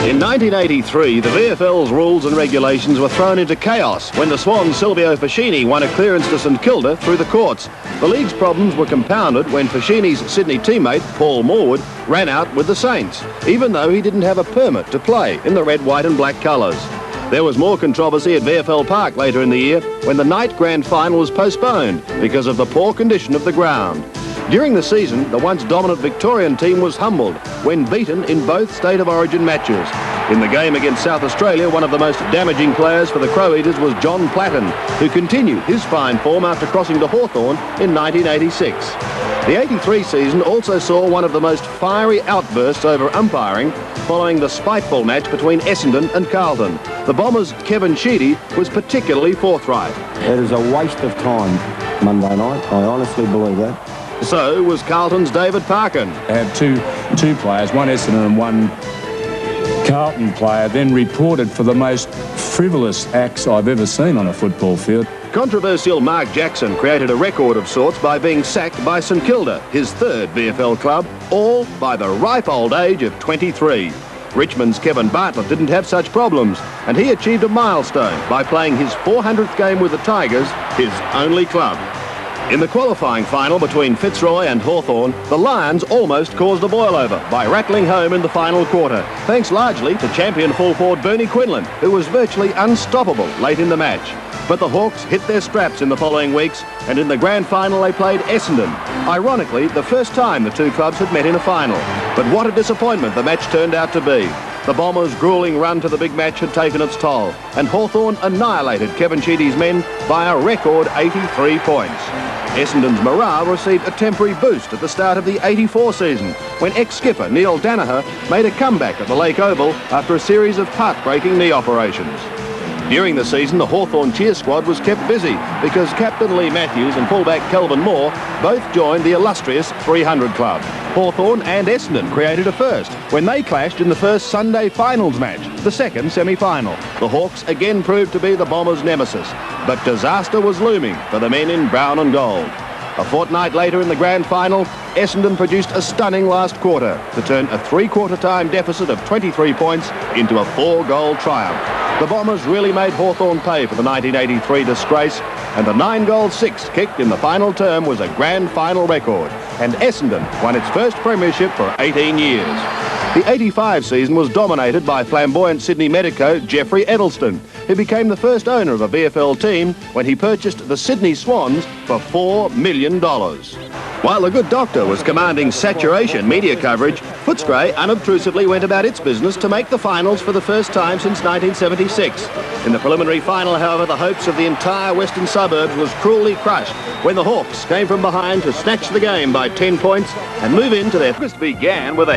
In 1983, the VFL's rules and regulations were thrown into chaos when the Swans' Silvio Fascini won a clearance to St Kilda through the courts. The league's problems were compounded when Fascini's Sydney teammate, Paul Morwood, ran out with the Saints, even though he didn't have a permit to play in the red, white and black colours. There was more controversy at VFL Park later in the year when the night grand final was postponed because of the poor condition of the ground. During the season, the once dominant Victorian team was humbled when beaten in both State of Origin matches. In the game against South Australia, one of the most damaging players for the Crow Eaters was John Platten, who continued his fine form after crossing to Hawthorn in 1986. The 83 season also saw one of the most fiery outbursts over umpiring following the spiteful match between Essendon and Carlton. The Bombers' Kevin Sheedy was particularly forthright. It is a waste of time Monday night. I honestly believe that. So was Carlton's David Parkin. They had two players, one Essendon and one Carlton player, then reported for the most frivolous acts I've ever seen on a football field. Controversial Mark Jackson created a record of sorts by being sacked by St Kilda, his third VFL club, all by the ripe old age of 23. Richmond's Kevin Bartlett didn't have such problems, and he achieved a milestone by playing his 400th game with the Tigers, his only club. In the qualifying final between Fitzroy and Hawthorn, the Lions almost caused a boil-over by rattling home in the final quarter, thanks largely to champion full forward Bernie Quinlan, who was virtually unstoppable late in the match. But the Hawks hit their straps in the following weeks, and in the grand final they played Essendon. Ironically, the first time the two clubs had met in a final. But what a disappointment the match turned out to be. The Bombers' gruelling run to the big match had taken its toll, and Hawthorn annihilated Kevin Sheedy's men by a record 83 points. Essendon's morale received a temporary boost at the start of the 84 season, when ex-skipper Neil Danaher made a comeback at the Lake Oval after a series of heart-breaking knee operations. During the season, the Hawthorn cheer squad was kept busy because Captain Lee Matthews and fullback Kelvin Moore both joined the illustrious 300 Club. Hawthorn and Essendon created a first when they clashed in the first Sunday finals match, the second semi-final. The Hawks again proved to be the Bombers' nemesis, but disaster was looming for the men in brown and gold. A fortnight later in the grand final, Essendon produced a stunning last quarter to turn a three-quarter time deficit of 23 points into a 4-goal triumph. The Bombers really made Hawthorn pay for the 1983 disgrace, and the 9-goal six kicked in the final term was a grand final record, and Essendon won its first premiership for 18 years. The 85 season was dominated by flamboyant Sydney medico Geoffrey Edelston, who became the first owner of a VFL team when he purchased the Sydney Swans for $4 million. While the good doctor was commanding saturation media coverage, Footscray unobtrusively went about its business to make the finals for the first time since 1976. In the preliminary final, however, the hopes of the entire western suburbs was cruelly crushed when the Hawks came from behind to snatch the game by 10 points and move into their... August began with a